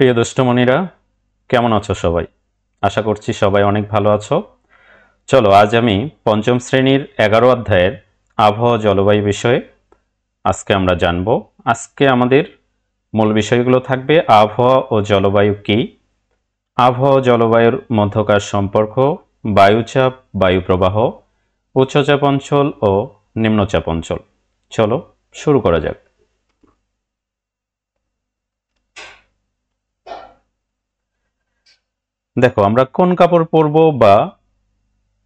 প্রিয় দুষ্টমণিরা, কেমন আছো সবাই? আশা করছি সবাই অনেক ভালো আছো। চলো আজ আমি পঞ্চম শ্রেণীর 11 অধ্যায়ের আবহাওয়া জলবায়ু বিষয়ে আজকে আমরা জানব। আজকে আমাদের মূল বিষয়গুলো থাকবে আবহাওয়া ও জলবায়ু কি, আবহাওয়া ও জলবায়ুর মধ্যকার সম্পর্ক, বায়ুচাপ, বায়ুপ্রবাহ, উচ্চচাপ অঞ্চল ও নিম্নচাপ অঞ্চল। চলো শুরু করা যাক। দেখো, আমরা কোন কাপড় পরবো বা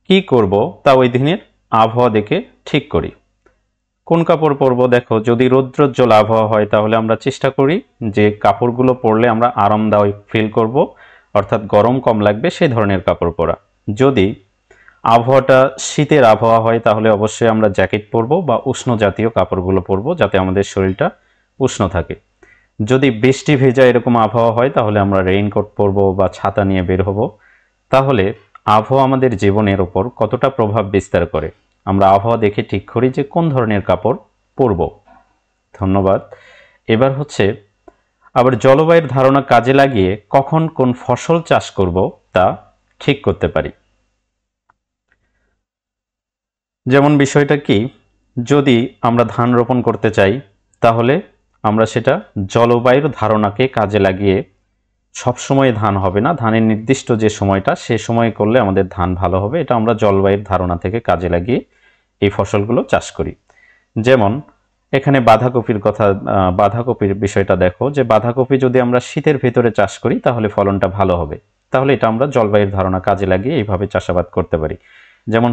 কি করব তা ওই দিনের আবহাওয়া দেখে ঠিক করি। কোন কাপড় পরবো, দেখো যদি রৌদ্রোজ্জ্বল আবহাওয়া হয় তাহলে আমরা চেষ্টা করি যে কাপড়গুলো পরলে আমরা আরামদায়ক ফিল করব, অর্থাৎ গরম কম লাগবে সেই ধরনের কাপড় পরা। যদি আবহাওয়াটা শীতের আবহাওয়া হয় তাহলে অবশ্যই আমরা জ্যাকেট পরবো বা উষ্ণ জাতীয় কাপড়গুলো পরবো যাতে আমাদের শরীরটা উষ্ণ থাকে। যদি বৃষ্টি ভেজা এরকম আবহাওয়া হয় তাহলে আমরা রেইনকোট পরবো বা ছাতা নিয়ে বের হব। তাহলে আবহাওয়া আমাদের জীবনের ওপর কতটা প্রভাব বিস্তার করে আমরা আবহাওয়া দেখে ঠিক করি যে কোন ধরনের কাপড় পরব। ধন্যবাদ। এবার হচ্ছে আবার জলবায়ুর ধারণা কাজে লাগিয়ে কখন কোন ফসল চাষ করব তা ঠিক করতে পারি। যেমন বিষয়টা কি, যদি আমরা ধান রোপণ করতে চাই তাহলে আমরা সেটা জলবায়ুর ধারণাকে কাজে লাগিয়ে সবসময় ধান হবে না, ধানের নির্দিষ্ট যে সময়টা সে সময় করলে আমাদের ধান ভালো হবে, এটা আমরা জলবায়ুর ধারণা থেকে কাজে লাগিয়ে এই ফসলগুলো চাষ করি। যেমন এখানে বাঁধাকপির বিষয়টা দেখো, যে বাঁধাকপি যদি আমরা শীতের ভেতরে চাষ করি তাহলে ফলনটা ভালো হবে, তাহলে এটা আমরা জলবায়ুর ধারণা কাজে লাগিয়ে এইভাবে চাষাবাদ করতে পারি। যেমন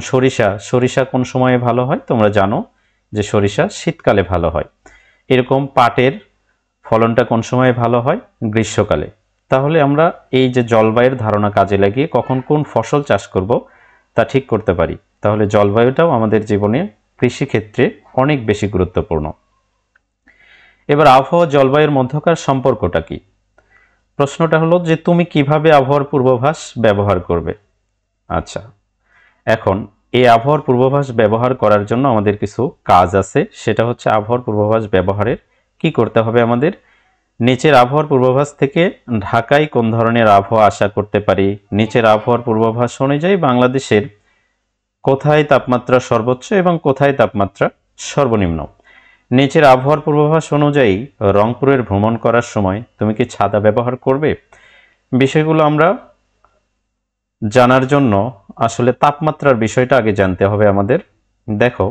সরিষা কোন সময়ে ভালো হয় তোমরা জানো যে সরিষা শীতকালে ভালো হয়। এরকম পাটের ফলনটা কোন সময়ে ভালো হয়, গ্রীষ্মকালে। তাহলে আমরা এই যে জলবায়ুর ধারণা কাজে লাগিয়ে কখন কোন ফসল চাষ করব তা ঠিক করতে পারি। তাহলে জলবায়ুটাও আমাদের জীবনে কৃষিক্ষেত্রে অনেক বেশি গুরুত্বপূর্ণ। এবার আবহাওয়া জলবায়ুর মধ্যকার সম্পর্কটা কি? প্রশ্নটা হলো যে তুমি কিভাবে আবহাওয়ার পূর্বাভাস ব্যবহার করবে। আচ্ছা, এখন এই আবহাওয়ার পূর্বাভাস ব্যবহার করার জন্য আমাদের কিছু কাজ আছে। সেটা হচ্ছে আবহাওয়ার পূর্বাভাস ব্যবহারের কি করতে হবে আমাদের। নিচের আবহাওয়ার পূর্বাভাস থেকে ঢাকায় কোন ধরনের আবহাওয়া আশা করতে পারি, নিচের আবহাওয়ার পূর্বাভাস অনুযায়ী বাংলাদেশের কোথায় তাপমাত্রা সর্বোচ্চ এবং কোথায় তাপমাত্রা সর্বনিম্ন। নিচের আবহাওয়ার পূর্বাভাস অনুযায়ী রংপুরের ভ্রমণ করার সময় তুমি কি ছাতা ব্যবহার করবে। বিষয়গুলো আমরা জানার জন্য আসলে তাপমাত্রার বিষয়টা আগে জানতে হবে আমাদের। দেখো,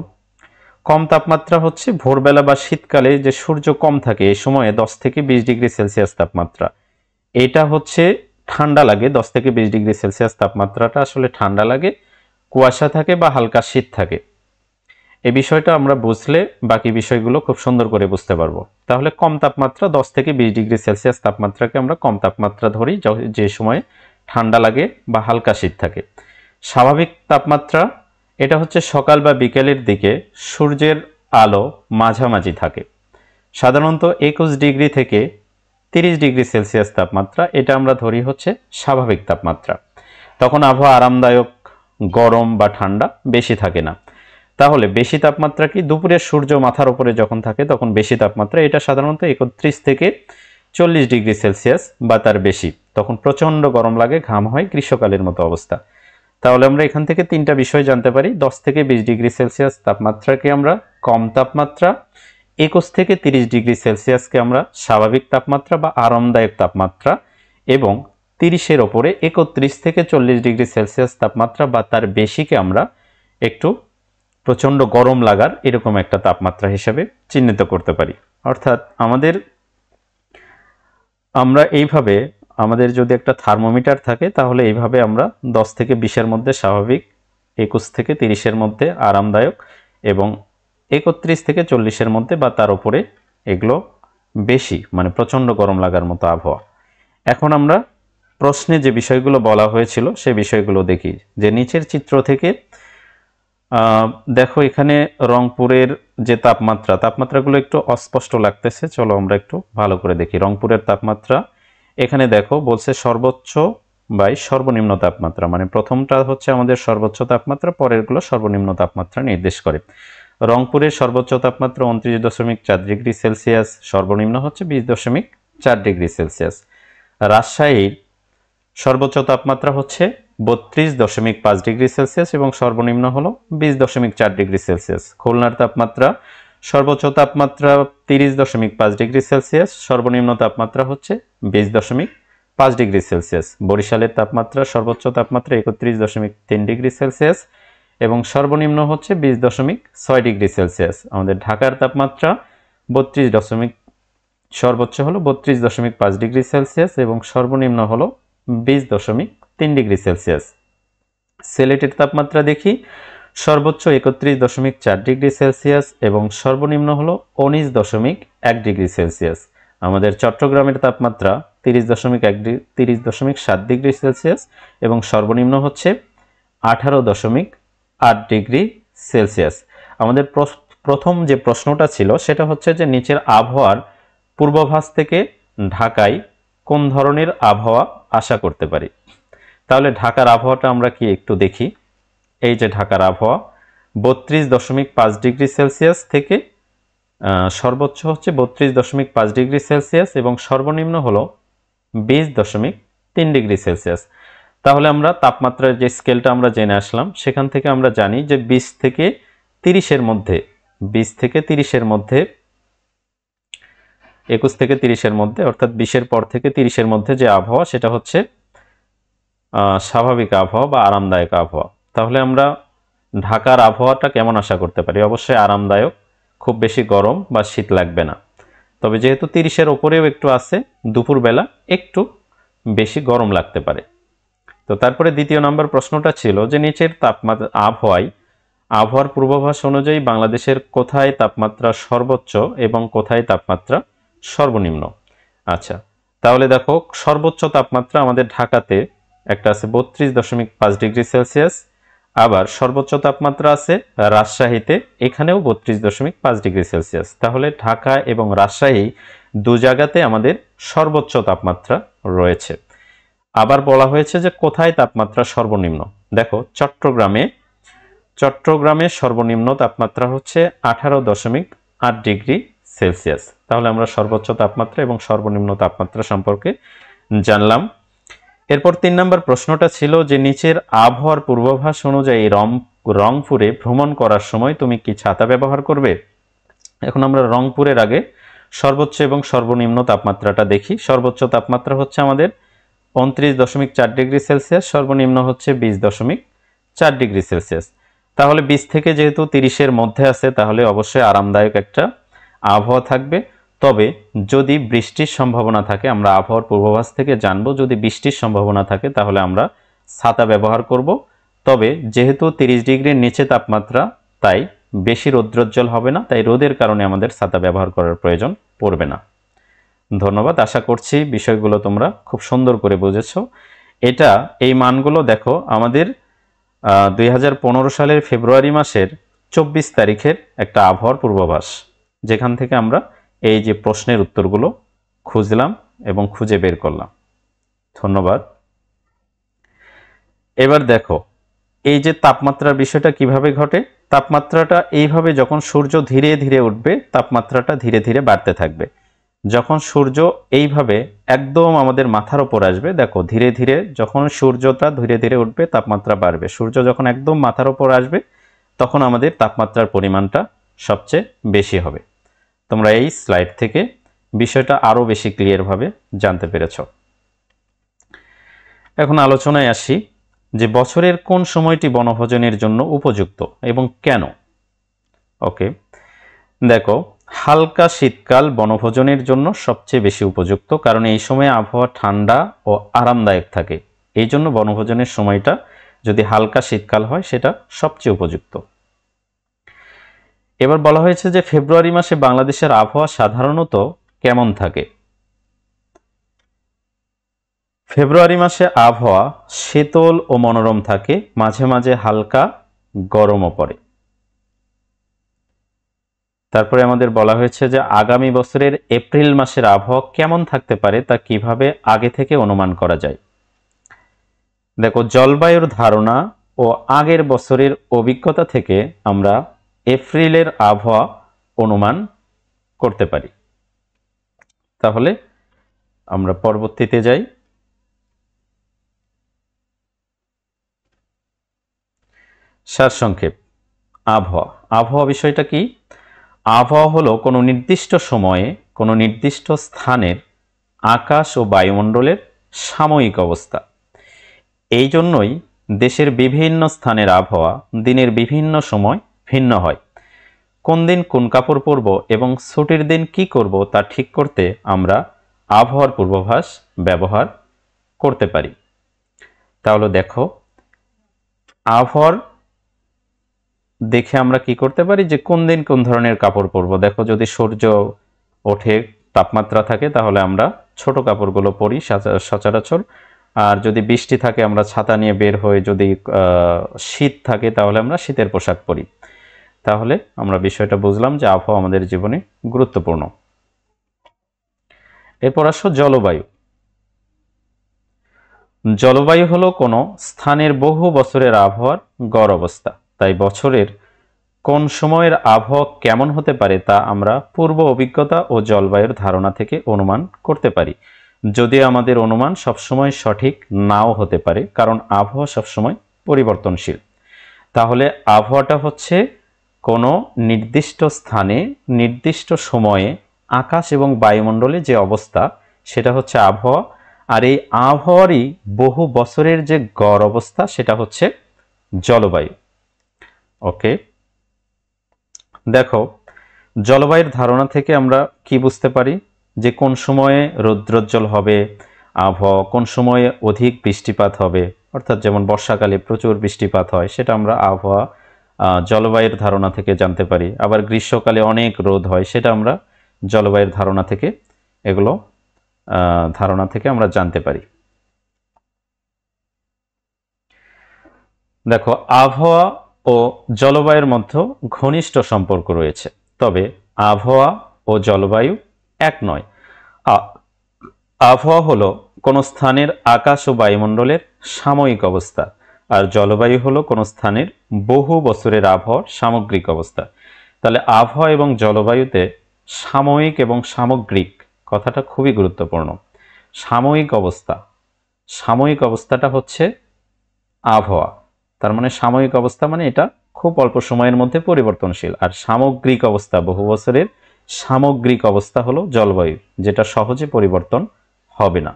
কম তাপমাত্রা হচ্ছে ভোরবেলা বা শীতকালে যে সূর্য কম থাকে এই সময়ে 10 থেকে 20 ডিগ্রি সেলসিয়াস তাপমাত্রা, এটা হচ্ছে ঠান্ডা লাগে। 10 থেকে 20 ডিগ্রি সেলসিয়াস তাপমাত্রাটা আসলে ঠান্ডা লাগে, কুয়াশা থাকে বা হালকা শীত থাকে। এই বিষয়টা আমরা বুঝলে বাকি বিষয়গুলো খুব সুন্দর করে বুঝতে পারবো। তাহলে কম তাপমাত্রা 10 থেকে 20 ডিগ্রি সেলসিয়াস তাপমাত্রাকে আমরা কম তাপমাত্রা ধরি, যে সময়ে ঠান্ডা লাগে বা হালকা শীত থাকে। স্বাভাবিক তাপমাত্রা এটা হচ্ছে সকাল বা বিকেলের দিকে সূর্যের আলো মাঝামাঝি থাকে, সাধারণত 21 ডিগ্রি থেকে 30 ডিগ্রি সেলসিয়াস তাপমাত্রা, এটা আমরা ধরি হচ্ছে স্বাভাবিক তাপমাত্রা। তখন আবহাওয়া আরামদায়ক, গরম বা ঠান্ডা বেশি থাকে না। তাহলে বেশি তাপমাত্রা কি, দুপুরের সূর্য মাথার উপরে যখন থাকে তখন বেশি তাপমাত্রা, এটা সাধারণত 31 থেকে 40 ডিগ্রি সেলসিয়াস বা তার বেশি। তখন প্রচন্ড গরম লাগে, ঘাম হয়, গ্রীষ্মকালের মতো অবস্থা। তাহলে আমরা এখান থেকে তিনটা বিষয় জানতে পারি। 10 থেকে 20 ডিগ্রি সেলসিয়াস তাপমাত্রাকে আমরা কম তাপমাত্রা, 21 থেকে 30 ডিগ্রি সেলসিয়াসকে আমরা স্বাভাবিক তাপমাত্রা বা আরামদায়ক তাপমাত্রা, এবং 30-এর ওপরে 31 থেকে 40 ডিগ্রি সেলসিয়াস তাপমাত্রা বা তার বেশিকে আমরা একটু প্রচন্ড গরম লাগার এরকম একটা তাপমাত্রা হিসেবে চিহ্নিত করতে পারি। অর্থাৎ আমরা এইভাবে, আমাদের যদি একটা থার্মোমিটার থাকে তাহলে এইভাবে আমরা 10 থেকে 20-এর মধ্যে স্বাভাবিক, 21 থেকে 30-এর মধ্যে আরামদায়ক এবং 31 থেকে 40-এর মধ্যে বা তার উপরে এগুলো বেশি, মানে প্রচন্ড গরম লাগার মতো আবহাওয়া। এখন আমরা প্রশ্নে যে বিষয়গুলো বলা হয়েছিল সে বিষয়গুলো দেখি। যে নিচের চিত্র থেকে দেখো, এখানে রংপুরের যে তাপমাত্রাগুলো একটু অস্পষ্ট লাগতেছে, চলো আমরা একটু ভালো করে দেখি। রংপুরের তাপমাত্রা এখানে দেখো বলছে সর্বোচ্চ বাই সর্বনিম্ন তাপমাত্রা, মানে প্রথমটা হচ্ছে আমাদের সর্বোচ্চ তাপমাত্রা, পরেরগুলো সর্বনিম্ন তাপমাত্রা নির্দেশ করে। রংপুরের সর্বোচ্চ তাপমাত্রা 29.4 ডিগ্রি সেলসিয়াস, সর্বনিম্ন হচ্ছে 20.4 ডিগ্রি সেলসিয়াস। রাজশাহীর সর্বোচ্চ তাপমাত্রা হচ্ছে 32.5 ডিগ্রি সেলসিয়াস এবং সর্বনিম্ন হলো 20.4 ডিগ্রি সেলসিয়াস। খুলনার তাপমাত্রা সর্বোচ্চ তাপমাত্রা 30.5 ডিগ্রি সেলসিয়াস, সর্বনিম্ন তাপমাত্রা হচ্ছে 20.5 ডিগ্রি সেলসিয়াস। বরিশালের তাপমাত্রা সর্বোচ্চ তাপমাত্রা 31.3 ডিগ্রি সেলসিয়াস এবং সর্বনিম্ন হচ্ছে 20.6 ডিগ্রি সেলসিয়াস। আমাদের ঢাকার তাপমাত্রা 32 সর্বোচ্চ হলো 32.5 ডিগ্রি সেলসিয়াস এবং সর্বনিম্ন হলো 20.3 ডিগ্রি সেলসিয়াস। সিলেটের তাপমাত্রা দেখি, সর্বোচ্চ 31.4 ডিগ্রি সেলসিয়াস এবং সর্বনিম্ন হলো 19.1 ডিগ্রি সেলসিয়াস। আমাদের চট্টগ্রামের তাপমাত্রা 30.7 ডিগ্রি সেলসিয়াস এবং সর্বনিম্ন হচ্ছে 18.8 ডিগ্রি সেলসিয়াস। আমাদের প্রথম যে প্রশ্নটা ছিল সেটা হচ্ছে যে নিচের আবহাওয়ার পূর্বাভাস থেকে ঢাকায় কোন ধরনের আবহাওয়া আশা করতে পারি। তাহলে ঢাকার আবহাওয়াটা আমরা কি একটু দেখি। এই যে ঢাকার আবহাওয়া 32.5 ডিগ্রি সেলসিয়াস থেকে সর্বোচ্চ হচ্ছে 32.5 ডিগ্রি সেলসিয়াস এবং সর্বনিম্ন হলো 20.3 ডিগ্রি সেলসিয়াস। তাহলে আমরা তাপমাত্রার যে স্কেলটা আমরা জেনে আসলাম সেখান থেকে আমরা জানি যে 20 থেকে 30-এর মধ্যে 21 থেকে 30-এর মধ্যে অর্থাৎ 20-এর পর থেকে 30-এর মধ্যে যে আবহাওয়া সেটা হচ্ছে স্বাভাবিক আবহাওয়া বা আরামদায়ক আবহাওয়া। তাহলে আমরা ঢাকার আবহাওয়াটা কেমন আশা করতে পারি? অবশ্যই আরামদায়ক, খুব বেশি গরম বা শীত লাগবে না। তবে যেহেতু 30-এর ওপরেও একটু আছে, দুপুরবেলা একটু বেশি গরম লাগতে পারে। তো তারপরে দ্বিতীয় নম্বর প্রশ্নটা ছিল যে নিচের আবহাওয়ার পূর্বাভাস অনুযায়ী বাংলাদেশের কোথায় তাপমাত্রা সর্বোচ্চ এবং কোথায় তাপমাত্রা সর্বনিম্ন। আচ্ছা, তাহলে দেখো সর্বোচ্চ তাপমাত্রা আমাদের ঢাকাতে একটা আছে 32.5 ডিগ্রি সেলসিয়াস, আবার সর্বোচ্চ তাপমাত্রা আছে রাজশাহীতে, এখানেও 32.5 ডিগ্রি সেলসিয়াস। তাহলে ঢাকা এবং রাজশাহী দু জায়গাতে আমাদের সর্বোচ্চ তাপমাত্রা রয়েছে। আবার বলা হয়েছে যে কোথায় তাপমাত্রা সর্বনিম্ন। দেখো চট্টগ্রামে সর্বনিম্ন তাপমাত্রা হচ্ছে 18.8 ডিগ্রি সেলসিয়াস। তাহলে আমরা সর্বোচ্চ তাপমাত্রা এবং সর্বনিম্ন তাপমাত্রা সম্পর্কে জানলাম। এরপর 3 নম্বর প্রশ্নটা ছিল যে নিচের আবহাওয়ার পূর্বাভাস অনুযায়ী রংপুরে ভ্রমণ করার সময় তুমি কি ছাতা ব্যবহার করবে। এখন আমরা রংপুরের আগে সর্বোচ্চ এবং সর্বনিম্ন তাপমাত্রাটা দেখি। সর্বোচ্চ তাপমাত্রা হচ্ছে আমাদের 29.4 ডিগ্রি সেলসিয়াস, সর্বনিম্ন হচ্ছে 20.4 ডিগ্রি সেলসিয়াস। তাহলে 20 থেকে যেহেতু 30-এর মধ্যে আছে তাহলে অবশ্যই আরামদায়ক একটা আবহাওয়া থাকবে। তবে যদি বৃষ্টির সম্ভাবনা থাকে, আমরা আবহাওয়ার পূর্বাভাস থেকে জানবো যদি বৃষ্টির সম্ভাবনা থাকে তাহলে আমরা ছাতা ব্যবহার করব। তবে যেহেতু 30 ডিগ্রির নিচে তাপমাত্রা তাই বেশি রৌদ্রোজ্জ্বল হবে না, তাই রোদের কারণে আমাদের ছাতা ব্যবহার করার প্রয়োজন পড়বে না। ধন্যবাদ। আশা করছি বিষয়গুলো তোমরা খুব সুন্দর করে বুঝেছো। এই মানগুলো দেখো আমাদের 2015 সালের ফেব্রুয়ারি মাসের 24 তারিখের একটা আবহাওয়ার পূর্বাভাস, যেখান থেকে আমরা এই যে প্রশ্নের উত্তরগুলো খুঁজলাম এবং খুঁজে বের করলাম। ধন্যবাদ। এবার দেখো এই যে তাপমাত্রার বিষয়টা কিভাবে ঘটে। তাপমাত্রাটা এইভাবে যখন সূর্য ধীরে ধীরে উঠবে তাপমাত্রাটা ধীরে ধীরে বাড়তে থাকবে। যখন সূর্য এইভাবে একদম আমাদের মাথার উপর আসবে, দেখো ধীরে ধীরে যখন সূর্যটা ধীরে ধীরে উঠবে তাপমাত্রা বাড়বে। সূর্য যখন একদম মাথার উপর আসবে তখন আমাদের তাপমাত্রার পরিমাণটা সবচেয়ে বেশি হবে। তোমরা এই স্লাইড থেকে বিষয়টা আরো বেশি ক্লিয়ারভাবে জানতে পেরেছ। এখন আলোচনায় আসি যে বছরের কোন সময়টি বনভোজনের জন্য উপযুক্ত এবং কেন। ওকে, দেখো হালকা শীতকাল বনভোজনের জন্য সবচেয়ে বেশি উপযুক্ত, কারণ এই সময়ে আবহাওয়া ঠান্ডা ও আরামদায়ক থাকে। এই জন্য বনভোজনের সময়টা যদি হালকা শীতকাল হয় সেটা সবচেয়ে উপযুক্ত। এবার বলা হয়েছে যে ফেব্রুয়ারি মাসে বাংলাদেশের আবহাওয়া সাধারণত কেমন থাকে। ফেব্রুয়ারি মাসে আবহাওয়া শীতল ও মনোরম থাকে, মাঝে মাঝে হালকা গরমও পড়ে। তারপরে আমাদের বলা হয়েছে যে আগামী বছরের এপ্রিল মাসের আবহাওয়া কেমন থাকতে পারে তা কিভাবে আগে থেকে অনুমান করা যায়। দেখো জলবায়ুর ধারণা ও আগের বছরের অভিজ্ঞতা থেকে আমরা এপ্রিলের আবহাওয়া অনুমান করতে পারি। তাহলে আমরা পরবর্তীতে যাই। সারসংক্ষেপ, আবহাওয়া। আবহাওয়া বিষয়টা কি? আবহাওয়া হলো কোনো নির্দিষ্ট সময়ে কোনো নির্দিষ্ট স্থানের আকাশ ও বায়ুমণ্ডলের সাময়িক অবস্থা। এই জন্যই দেশের বিভিন্ন স্থানের আবহাওয়া দিনের বিভিন্ন সময় ভিন্ন হয়। কোন দিন কোন কাপড় পরব এবং ছুটির দিন কি করব তা ঠিক করতে আমরা আবহাওয়ার পূর্বাভাস ব্যবহার করতে পারি। তাহলে দেখো, আবহাওয়ার দেখে আমরা কি করতে পারি যে কোন দিন কোন ধরনের কাপড় পরব। দেখো, যদি সূর্য ওঠে, তাপমাত্রা থাকে, তাহলে আমরা ছোট কাপড়গুলো পরি সচরাচর। আর যদি বৃষ্টি থাকে আমরা ছাতা নিয়ে বের হই, যদি শীত থাকে তাহলে আমরা শীতের পোশাক পরি। তাহলে আমরা বিষয়টা বুঝলাম যে আবহাওয়া আমাদের জীবনে গুরুত্বপূর্ণ। এরপর আসো জলবায়ু। জলবায়ু হলো কোনো স্থানের বহু বছরের আবহাওয়ার গড় অবস্থা। তাই বছরের কোন সময়ের আবহাওয়া কেমন হতে পারে তা আমরা পূর্ব অভিজ্ঞতা ও জলবায়ুর ধারণা থেকে অনুমান করতে পারি, যদিও আমাদের অনুমান সবসময় সঠিক নাও হতে পারে, কারণ আবহাওয়া সবসময় পরিবর্তনশীল। তাহলে আবহাওয়াটা হচ্ছে কোনো নির্দিষ্ট স্থানে নির্দিষ্ট সময়ে আকাশ এবং বায়ুমণ্ডলে যে অবস্থা, সেটা হচ্ছে আবহাওয়া। আর এই আবহাওয়ারই বহু বছরের যে গড় অবস্থা, সেটা হচ্ছে জলবায়ু। ওকে, দেখো, জলবায়ুর ধারণা থেকে আমরা কি বুঝতে পারি যে কোন সময়ে রৌদ্রোজ্জ্বল হবে আবহাওয়া, কোন সময়ে অধিক বৃষ্টিপাত হবে, অর্থাৎ যেমন বর্ষাকালে প্রচুর বৃষ্টিপাত হয়, সেটা আমরা আবহাওয়া জলবায়ুর ধারণা থেকে জানতে পারি। আবার গ্রীষ্মকালে অনেক রোদ হয়, সেটা আমরা জলবায়ুর ধারণা থেকে আমরা জানতে পারি। দেখো, আবহাওয়া ও জলবায়ুর মধ্যে ঘনিষ্ঠ সম্পর্ক রয়েছে, তবে আবহাওয়া ও জলবায়ু এক নয়। আবহাওয়া হলো কোনো স্থানের আকাশ ও বায়ুমণ্ডলের সাময়িক অবস্থা, আর জলবায়ু হলো কোনো স্থানের বহু বছরের আবহাওয়ার সামগ্রিক অবস্থা। তাহলে আবহাওয়া এবং জলবায়ুতে সাময়িক এবং সামগ্রিক কথাটা খুবই গুরুত্বপূর্ণ। সাময়িক অবস্থাটা হচ্ছে আবহাওয়া। তার মানে সাময়িক অবস্থা মানে এটা খুব অল্প সময়ের মধ্যে পরিবর্তনশীল, আর সামগ্রিক অবস্থা, বহু বছরের সামগ্রিক অবস্থা হলো জলবায়ু, যেটা সহজে পরিবর্তন হবে না।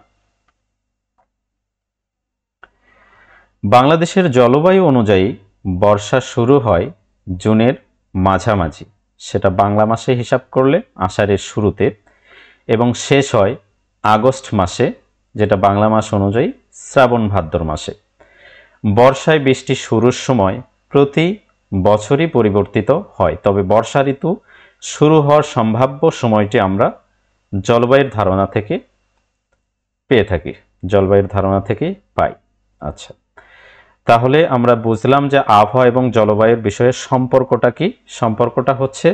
বাংলাদেশের জলবায়ু অনুযায়ী বর্ষা শুরু হয় জুনের মাঝামাঝি, সেটা বাংলা মাসে হিসাব করলে আষাঢ়ের শুরুতে, এবং শেষ হয় আগস্ট মাসে, যেটা বাংলা মাস অনুযায়ী শ্রাবণ ভাদ্র মাসে। বর্ষায় বৃষ্টি শুরুর সময় প্রতি বছরই পরিবর্তিত হয়, তবে বর্ষা ঋতু শুরু হওয়ার সম্ভাব্য সময়টি আমরা জলবায়ুর ধারণা থেকে পাই। আচ্ছা, তাহলে আমরা বুঝলাম যে আবহাওয়া এবং জলবায়ুর বিষয়ে সম্পর্কটা কি। সম্পর্কটা হচ্ছে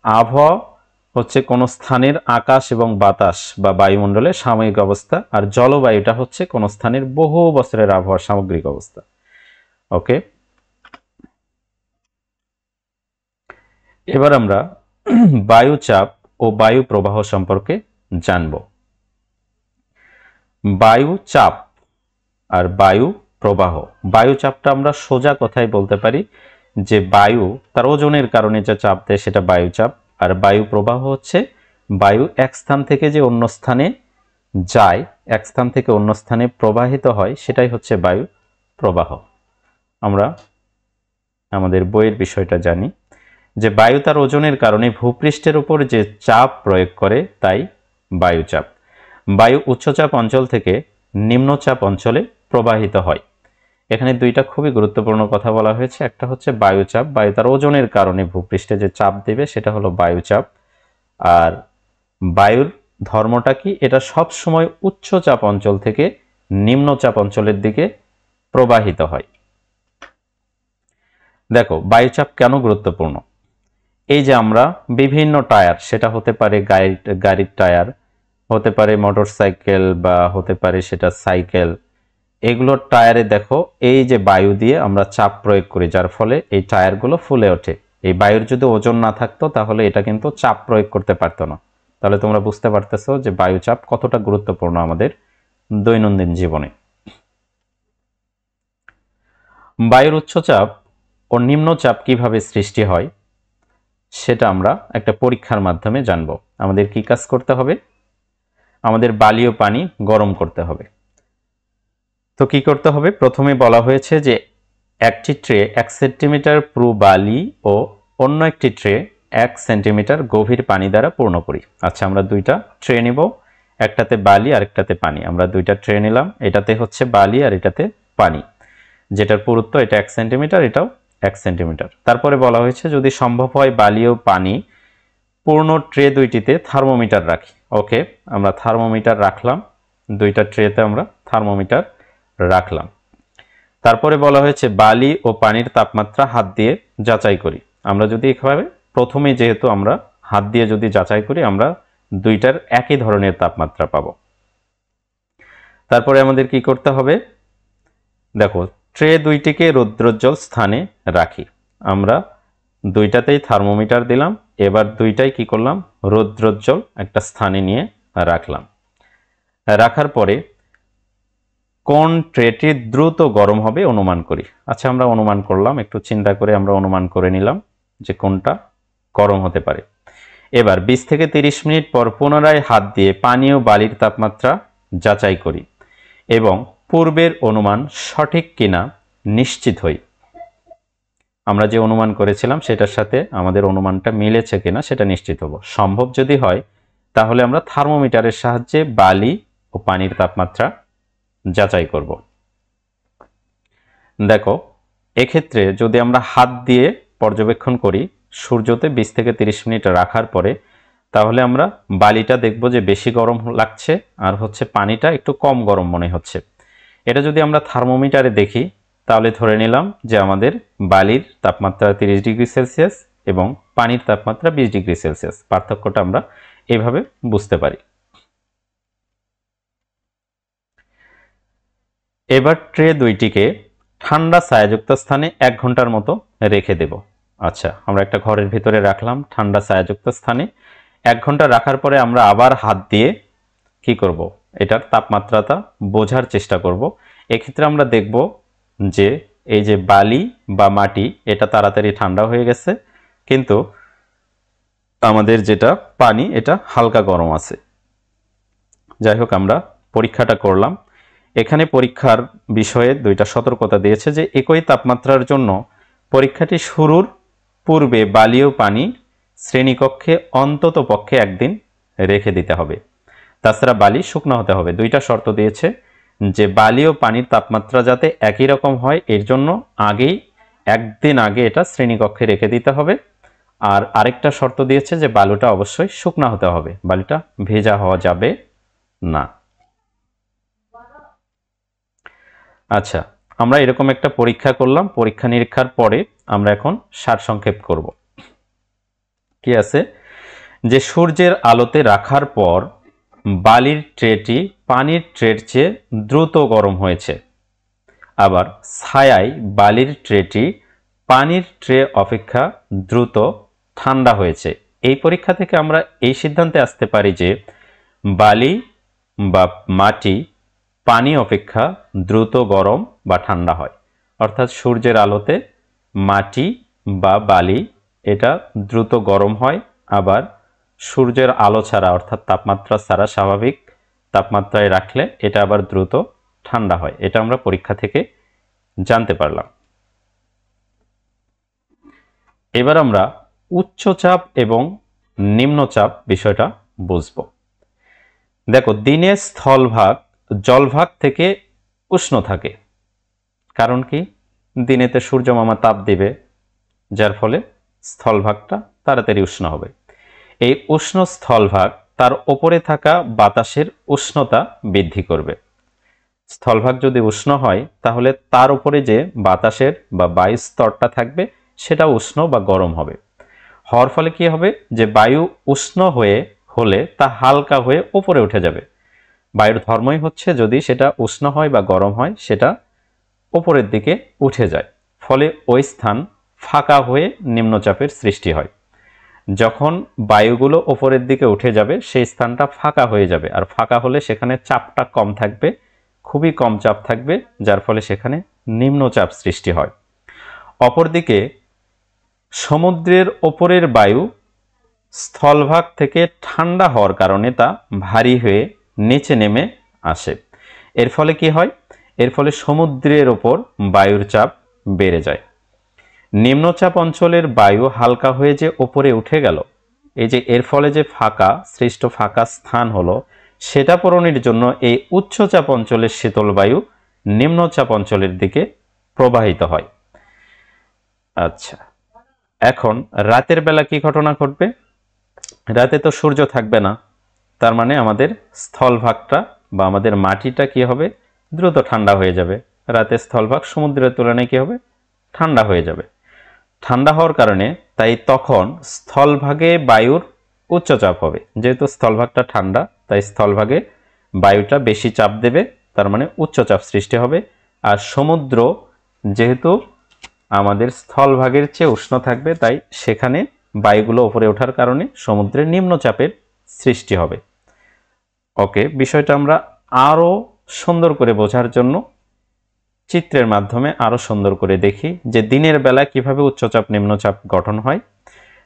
আবহাওয়া হচ্ছে কোনো স্থানের আকাশ এবং বাতাস বা বায়ুমণ্ডলের সাময়িক অবস্থা, আর জলবায়ুটা হচ্ছে কোনো স্থানের বহু বছরের আবহাওয়ার সামগ্রিক অবস্থা। ওকে, এবার আমরা বায়ুচাপ ও বায়ু প্রবাহ সম্পর্কে জানব। বায়ুচাপ আর বায়ু প্রবাহ। বায়ুচাপটা আমরা সোজা কথায় বলতে পারি যে বায়ু তার ওজনের কারণে যে চাপ দেয়, সেটা বায়ুচাপ। আর বায়ু প্রবাহ হচ্ছে বায়ু এক স্থান থেকে যে অন্য স্থানে যায়, এক স্থান থেকে অন্য স্থানে প্রবাহিত হয়, সেটাই হচ্ছে বায়ু প্রবাহ। আমরা আমাদের বইয়ের বিষয়টা জানি যে বায়ু তার ওজনের কারণে ভূপৃষ্ঠের উপর যে চাপ প্রয়োগ করে, তাই বায়ুচাপ। বায়ু উচ্চচাপ অঞ্চল থেকে নিম্নচাপ অঞ্চলে প্রবাহিত হয়। এখানে দুইটা খুবই গুরুত্বপূর্ণ কথা বলা হয়েছে। একটা হচ্ছে বায়ুচাপ, বায়ু তার ওজনের কারণে ভূপৃষ্ঠে যে চাপ দেবে সেটা হলো বায়ুচাপ। আর বায়ুর ধর্মটা কি, এটা সব সময় উচ্চচাপ অঞ্চল থেকে নিম্নচাপ অঞ্চলের দিকে প্রবাহিত হয়। দেখো, বায়ুচাপ কেন গুরুত্বপূর্ণ। এই যে আমরা বিভিন্ন টায়ার, সেটা হতে পারে গাড়ির টায়ার, হতে পারে মোটর সাইকেল, বা হতে পারে সেটা সাইকেল, এগুলোর টায়ারে দেখো এই যে বায়ু দিয়ে আমরা চাপ প্রয়োগ করি, যার ফলে এই টায়ারগুলো ফুলে ওঠে। এই বায়ুর যদি ওজন না থাকতো তাহলে এটা কিন্তু চাপ প্রয়োগ করতে পারতো না, তাহলে তোমরা বুঝতে পারতেছো যে বায়ুচাপ কতটা গুরুত্বপূর্ণ আমাদের দৈনন্দিন জীবনে। বায়ুর উচ্চচাপ ও নিম্নচাপ কিভাবে সৃষ্টি হয় সেটা আমরা একটা পরীক্ষার মাধ্যমে জানব। আমাদের কি কাজ করতে হবে? আমাদের বালি ও পানি গরম করতে হবে। তো কি করতে হবে? প্রথমে বলা হয়েছে যে একটি ট্রে 1 সেন্টিমিটার পুরু বালি ও অন্য একটি ট্রে 1 সেন্টিমিটার গভীর পানি দ্বারা পূর্ণ করি। আচ্ছা, আমরা দুইটা ট্রে নিব, একটাতে বালি আর একটাতে পানি। আমরা দুইটা ট্রে নিলাম, এটাতে হচ্ছে বালি আর এটাতে পানি, যেটার পুরুত্ব এটা 1 সেন্টিমিটার, এটাও 1 সেন্টিমিটার। তারপরে বলা হয়েছে যদি সম্ভব হয় বালি ও পানি পূর্ণ ট্রে দুইটিতে থার্মোমিটার রাখি। ওকে, আমরা থার্মোমিটার রাখলাম, দুইটা ট্রেতে আমরা থার্মোমিটার রাখলাম। তারপরে বলা হয়েছে বালি ও পানির তাপমাত্রা হাত দিয়ে যাচাই করি। আমরা যদি এভাবে প্রথমে যেহেতু আমরা হাত দিয়ে যদি যাচাই করি, আমরা দুইটার একই ধরনের তাপমাত্রা পাবো। তারপরে আমাদের কি করতে হবে? দেখো, ট্রে দুইটিকে রৌদ্রোজ্জ্বল স্থানে রাখি। আমরা দুইটাতেই থার্মোমিটার দিলাম, এবার দুইটাই কি করলাম? রৌদ্রোজ্জ্বল একটা স্থানে নিয়ে রাখলাম। রাখার পরে কোন ট্রেটি দ্রুত গরম হবে অনুমান করি। আচ্ছা, আমরা অনুমান করলাম, একটু চিন্তা করে আমরা অনুমান করে নিলাম যে কোনটা গরম হতে পারে। এবার 20 থেকে 30 মিনিট পর পুনরায় হাত দিয়ে পানি ও বালির তাপমাত্রা যাচাই করি এবং পূর্বের অনুমান সঠিক কিনা নিশ্চিত হই। আমরা যে অনুমান করেছিলাম সেটার সাথে আমাদের অনুমানটা মিলেছে কিনা সেটা নিশ্চিত হব। সম্ভব যদি হয় তাহলে আমরা থার্মোমিটারের সাহায্যে বালি ও পানির তাপমাত্রা যাচাই করব। দেখো, এক্ষেত্রে যদি আমরা হাত দিয়ে পর্যবেক্ষণ করি সূর্যতে 20 থেকে 30 মিনিট রাখার পরে, তাহলে আমরা বালিটা দেখব যে বেশি গরম লাগছে আর হচ্ছে পানিটা একটু কম গরম মনে হচ্ছে। এটা যদি আমরা থার্মোমিটারে দেখি তাহলে ধরে নিলাম যে আমাদের বালির তাপমাত্রা 30 ডিগ্রি সেলসিয়াস এবং পানির তাপমাত্রা 20 ডিগ্রি সেলসিয়াস। পার্থক্যটা আমরা এভাবে বুঝতে পারি। এবার ট্রে দুইটিকে ঠান্ডা ছায়াযুক্ত স্থানে 1 ঘন্টার মতো রেখে দেব। আচ্ছা, আমরা একটা ঘরের ভিতরে রাখলাম ঠান্ডা ছায়াযুক্ত স্থানে। 1 ঘন্টা রাখার পরে আমরা আবার হাত দিয়ে কি করব? এটার তাপমাত্রাটা বোঝার চেষ্টা করব। এক্ষেত্রে আমরা দেখব যে এই যে বালি বা মাটি এটা তাড়াতাড়ি ঠান্ডা হয়ে গেছে, কিন্তু আমাদের যেটা পানি এটা হালকা গরম আছে। যাই হোক, আমরা পরীক্ষাটা করলাম। এখানে পরীক্ষার বিষয়ে দুইটা সতর্কতা দিয়েছে যে একই তাপমাত্রার জন্য পরীক্ষাটি শুরুর পূর্বে বালি ও পানি শ্রেণীকক্ষে অন্তত পক্ষে 1 দিন রেখে দিতে হবে। তাছাড়া বালি শুকনো হতে হবে। দুইটা শর্ত দিয়েছে যে বালি ও পানির তাপমাত্রা যাতে একই রকম হয় এর জন্য আগেই 1 দিন আগে এটা শ্রেণীকক্ষে রেখে দিতে হবে। আর আরেকটা শর্ত দিয়েছে যে বালুটা অবশ্যই শুকনো হতে হবে, বালিটা ভেজা হওয়া যাবে না। আচ্ছা, আমরা এরকম একটা পরীক্ষা করলাম। পরীক্ষা নিরীক্ষার পরে আমরা এখন সারসংক্ষেপ করব। কি আছে যে সূর্যের আলোতে রাখার পর বালির ট্রেটি পানির ট্রের চেয়ে দ্রুত গরম হয়েছে, আবার ছায়ায় বালির ট্রেটি পানির ট্রে অপেক্ষা দ্রুত ঠান্ডা হয়েছে। এই পরীক্ষা থেকে আমরা এই সিদ্ধান্তে আসতে পারি যে বালি বা মাটি পানি অপেক্ষা দ্রুত গরম বা ঠান্ডা হয়। অর্থাৎ সূর্যের আলোতে মাটি বা বালি এটা দ্রুত গরম হয়, আবার সূর্যের আলো ছাড়া অর্থাৎ তাপমাত্রা ছাড়া স্বাভাবিক তাপমাত্রায় রাখলে এটা আবার দ্রুত ঠান্ডা হয়। এটা আমরা পরীক্ষা থেকে জানতে পারলাম। এবার আমরা উচ্চচাপ এবং নিম্নচাপ বিষয়টা বুঝব। দেখো, দিনে স্থলভাগ জলভাগ থেকে উষ্ণ থাকে। কারণ কি? দিনেতে সূর্য মামা তাপ দিবে, যার ফলে স্থলভাগটা তাড়াতাড়ি উষ্ণ হবে। এই উষ্ণ স্থলভাগ তার ওপরে থাকা বাতাসের উষ্ণতা বৃদ্ধি করবে। স্থলভাগ যদি উষ্ণ হয় তাহলে তার উপরে যে বাতাসের বা বায়ু স্তরটা থাকবে সেটা উষ্ণ বা গরম হবে। হওয়ার ফলে কি হবে যে বায়ু উষ্ণ হলে তা হালকা হয়ে উপরে উঠে যাবে। বায়ুর ধর্মই হচ্ছে যদি সেটা উষ্ণ হয় বা গরম হয় সেটা উপরের দিকে উঠে যায়, ফলে ওই স্থান ফাঁকা হয়ে নিম্নচাপের সৃষ্টি হয়। যখন বায়ুগুলো ওপরের দিকে উঠে যাবে সেই স্থানটা ফাঁকা হয়ে যাবে, আর ফাঁকা হলে সেখানে চাপটা কম থাকবে, খুবই কম চাপ থাকবে, যার ফলে সেখানে নিম্নচাপ সৃষ্টি হয়। অপরদিকে সমুদ্রের ওপরের বায়ু স্থলভাগ থেকে ঠান্ডা হওয়ার কারণে তা ভারী হয়ে নিচে নেমে আসে। এর ফলে কি হয়? এর ফলে সমুদ্রের ওপর বায়ুর চাপ বেড়ে যায়। নিম্নচাপ অঞ্চলের বায়ু হালকা হয়ে যে ওপরে উঠে গেল, এই যে এর ফলে যে সৃষ্ট ফাঁকা স্থান হলো, সেটা পূরণের জন্য এই উচ্চচাপ অঞ্চলের শীতল বায়ু নিম্নচাপ অঞ্চলের দিকে প্রবাহিত হয়। আচ্ছা, এখন রাতের বেলা কি ঘটনা ঘটবে? রাতে তো সূর্য থাকবে না, তার মানে আমাদের স্থলভাগটা বা আমাদের মাটিটা কি হবে? দ্রুত ঠান্ডা হয়ে যাবে। রাতে স্থলভাগ সমুদ্রের তুলনায় কি হবে? ঠান্ডা হয়ে যাবে। ঠান্ডা হওয়ার কারণে তাই তখন স্থলভাগে বায়ুর উচ্চচাপ হবে। যেহেতু স্থলভাগটা ঠান্ডা, তাই স্থলভাগে বায়ুটা বেশি চাপ দেবে, তার মানে উচ্চচাপ সৃষ্টি হবে। আর সমুদ্র যেহেতু আমাদের স্থলভাগের চেয়ে উষ্ণ থাকবে, তাই সেখানে বায়ুগুলো উপরে ওঠার কারণে সমুদ্রে নিম্নচাপের সৃষ্টি হবে। ওকে, বিষয়টা আমরা আরো সুন্দর করে বোঝার জন্য চিত্রের মাধ্যমে আরো সুন্দর করে দেখি যে দিনের বেলা কিভাবে উচ্চচাপ নিম্নচাপ গঠন হয়।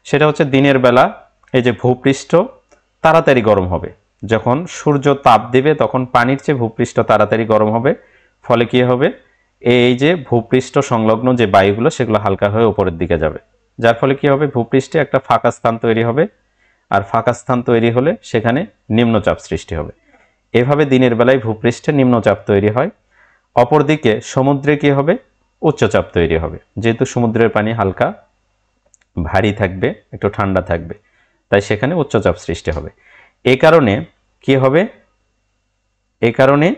সেটা হচ্ছে দিনের বেলা এই যে ভূপৃষ্ঠ তাড়াতাড়ি গরম হবে, যখন সূর্য তাপ দেবে তখন পানির চেয়ে ভূপৃষ্ঠ তাড়াতাড়ি গরম হবে। ফলে কি হবে? এই যে ভূপৃষ্ঠ সংলগ্ন যে বায়ুগুলো সেগুলো হালকা হয়ে উপরের দিকে যাবে, যার ফলে কি হবে? ভূপৃষ্ঠে একটা ফাঁকা স্থান তৈরি হবে, আর ফাঁকা স্থান তৈরি হলে সেখানে নিম্নচাপ সৃষ্টি হবে। এভাবে দিনের বেলায় ভূপৃষ্ঠে নিম্নচাপ তৈরি হয়। অপরদিকে সমুদ্রে কি হবে? উচ্চচাপ তৈরি হবে। যেহেতু সমুদ্রের পানি হালকা ভারী থাকবে, একটু ঠান্ডা থাকবে, তাই সেখানে উচ্চচাপ সৃষ্টি হবে। এই কারণে কি হবে? এই কারণে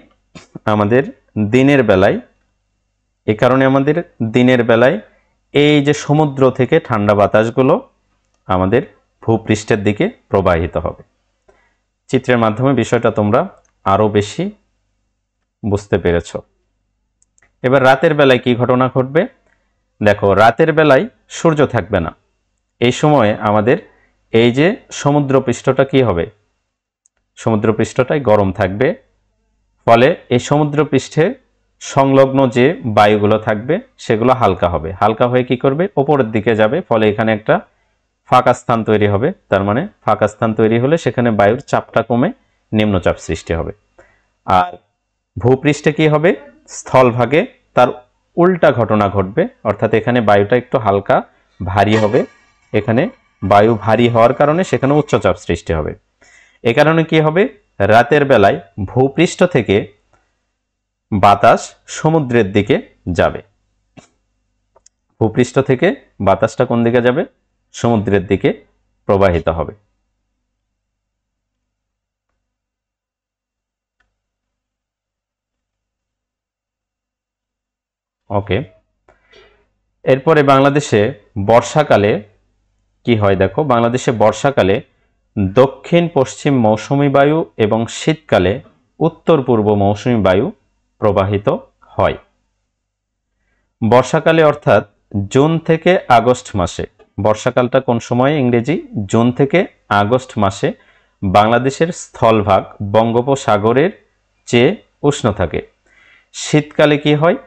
আমাদের দিনের বেলায় এই যে সমুদ্র থেকে ঠান্ডা বাতাসগুলো আমাদের ভূপৃষ্ঠের দিকে প্রবাহিত হবে। চিত্রের মাধ্যমে বিষয়টা তোমরা আরো বেশি বুঝতে পেরেছ। এবার রাতের বেলায় কি ঘটনা ঘটবে? দেখো, রাতের বেলায় সূর্য থাকবে না। এই সময়ে আমাদের এই যে সমুদ্রপৃষ্ঠটা কি হবে? সমুদ্রপৃষ্ঠটাই গরম থাকবে। ফলে এই সমুদ্রপৃষ্ঠে সংলগ্ন যে বায়ুগুলো থাকবে সেগুলো হালকা হবে। হালকা হয়ে কি করবে? ওপরের দিকে যাবে। ফলে এখানে একটা ফাঁকা স্থান তৈরি হবে। তার মানে ফাঁকা স্থান তৈরি হলে সেখানে বায়ুর চাপটা কমে নিম্নচাপ সৃষ্টি হবে। আর ভূপৃষ্ঠে কি হবে? স্থলভাগে তার উল্টা ঘটনা ঘটবে, অর্থাৎ এখানে বায়ুটা একটু হালকা ভারী হবে। এখানে বায়ু ভারী হওয়ার কারণে সেখানে উচ্চচাপ সৃষ্টি হবে। এ কারণে কি হবে? রাতের বেলায় ভূপৃষ্ঠ থেকে বাতাস সমুদ্রের দিকে যাবে। ভূপৃষ্ঠ থেকে বাতাসটা কোন দিকে যাবে? সমুদ্রের দিকে প্রবাহিত হবে। ওকে, এরপরে বাংলাদেশে বর্ষাকালে কি হয়? দেখো, বাংলাদেশে বর্ষাকালে দক্ষিণ পশ্চিম মৌসুমী বায়ু এবং শীতকালে উত্তর পূর্ব মৌসুমী বায়ু প্রবাহিত হয়। বর্ষাকালে অর্থাৎ জুন থেকে আগস্ট মাসে, বর্ষাকালটা কোন সময়ে? ইংরেজি জুন থেকে আগস্ট মাসে বাংলাদেশের স্থলভাগ বঙ্গোপসাগরের চেয়ে উষ্ণ থাকে। শীতকালে কি হয়?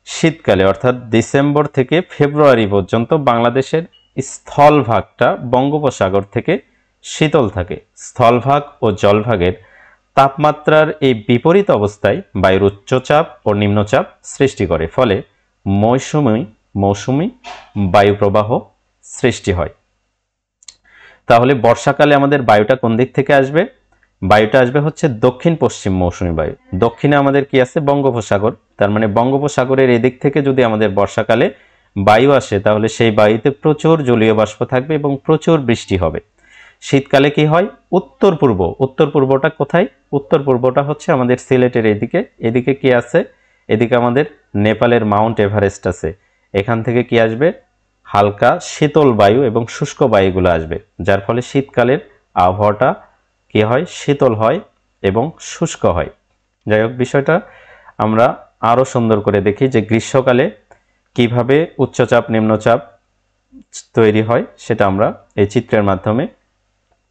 শীতকালে অর্থাৎ ডিসেম্বর থেকে ফেব্রুয়ারি পর্যন্ত বাংলাদেশের স্থলভাগটা বঙ্গোপসাগর থেকে শীতল থাকে। স্থলভাগ ও জলভাগের তাপমাত্রার এই বিপরীত অবস্থায় বায়ুর উচ্চচাপ ও নিম্নচাপ সৃষ্টি করে, ফলে মৌসুমী বায়ু প্রবাহ সৃষ্টি হয়। তাহলে বর্ষাকালে আমাদের বায়ুটা কোন দিক থেকে আসবে? বায়ুটা আসবে হচ্ছে দক্ষিণ পশ্চিম মৌসুমী বায়ু। দক্ষিণে আমাদের কি আছে? বঙ্গোপসাগর। তার মানে বঙ্গোপসাগরের এদিক থেকে যদি আমাদের বর্ষাকালে বায়ু আসে, তাহলে সেই বায়ুতে প্রচুর জলীয় বাষ্প থাকবে এবং প্রচুর বৃষ্টি হবে। শীতকালে কি হয়? উত্তর পূর্বটা কোথায়? উত্তর পূর্বটা হচ্ছে আমাদের সিলেটের এদিকে। এদিকে কি আছে? এদিকে আমাদের নেপালের মাউন্ট এভারেস্ট আছে। এখান থেকে কি আসবে? হালকা শীতল বায়ু এবং শুষ্ক বায়ুগুলো আসবে, যার ফলে শীতকালের আবহাওয়াটা কি হয়? শীতল হয় এবং শুষ্ক হয়। যাই হোক, বিষয়টা আমরা আরো সুন্দর করে দেখি যে গ্রীষ্মকালে কিভাবে উচ্চচাপ নিম্নচাপ তৈরি হয় সেটা আমরা এই চিত্রের মাধ্যমে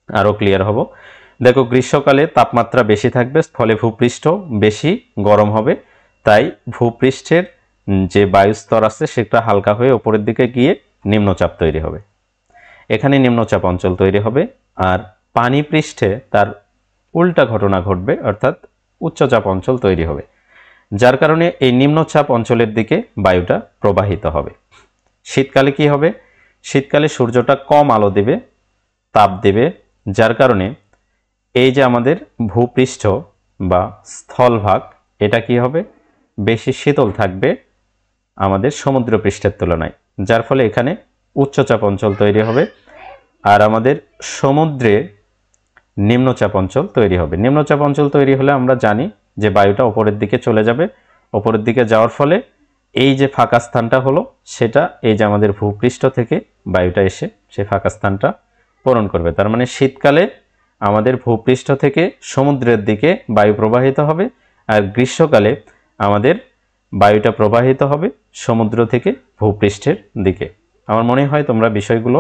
আরও ক্লিয়ার হব। দেখো, গ্রীষ্মকালে তাপমাত্রা বেশি থাকবে, ফলে ভূপৃষ্ঠ বেশি গরম হবে, তাই ভূপৃষ্ঠের যে বায়ুস্তর আছে সেটা হালকা হয়ে ওপরের দিকে গিয়ে নিম্নচাপ তৈরি হবে। এখানে নিম্নচাপ অঞ্চল তৈরি হবে, আর পানি পৃষ্ঠে তার উল্টা ঘটনা ঘটবে, অর্থাৎ উচ্চচাপ অঞ্চল তৈরি হবে, যার কারণে এই নিম্নচাপ অঞ্চলের দিকে বায়ুটা প্রবাহিত হবে। শীতকালে কি হবে? শীতকালে সূর্যটা কম আলো দেবে, তাপ দেবে, যার কারণে এই যে আমাদের ভূপৃষ্ঠ বা স্থলভাগ, এটা কি হবে? বেশি শীতল থাকবে আমাদের সমুদ্র পৃষ্ঠের তুলনায়, যার ফলে এখানে উচ্চচাপ অঞ্চল তৈরি হবে, আর আমাদের সমুদ্রে নিম্নচাপ অঞ্চল তৈরি হবে। নিম্নচাপ অঞ্চল তৈরি হলে আমরা জানি যে বায়ুটা ওপরের দিকে চলে যাবে। ওপরের দিকে যাওয়ার ফলে এই যে ফাঁকা স্থানটা হলো, সেটা এই যে আমাদের ভূপৃষ্ঠ থেকে বায়ুটা এসে সেই ফাঁকা স্থানটা পূরণ করবে। তার মানে শীতকালে আমাদের ভূপৃষ্ঠ থেকে সমুদ্রের দিকে বায়ু প্রবাহিত হবে, আর গ্রীষ্মকালে আমাদের বায়ুটা প্রবাহিত হবে সমুদ্র থেকে ভূপৃষ্ঠের দিকে। আমার মনে হয় তোমরা বিষয়গুলো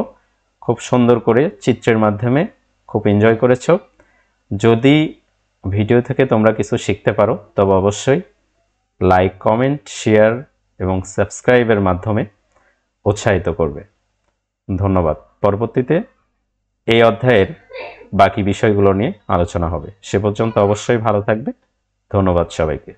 খুব সুন্দর করে চিত্রের মাধ্যমে খুব এনজয় করেছ। যদি ভিডিও থেকে তোমরা কিছু শিখতে পারো তবে অবশ্যই লাইক, কমেন্ট, শেয়ার এবং সাবস্ক্রাইবের মাধ্যমে উৎসাহিত করবে। ধন্যবাদ। পরবর্তীতে এই অধ্যায়ের বাকি বিষয়গুলো নিয়ে আলোচনা হবে। সে পর্যন্ত অবশ্যই ভালো থাকবে। ধন্যবাদ সবাইকে।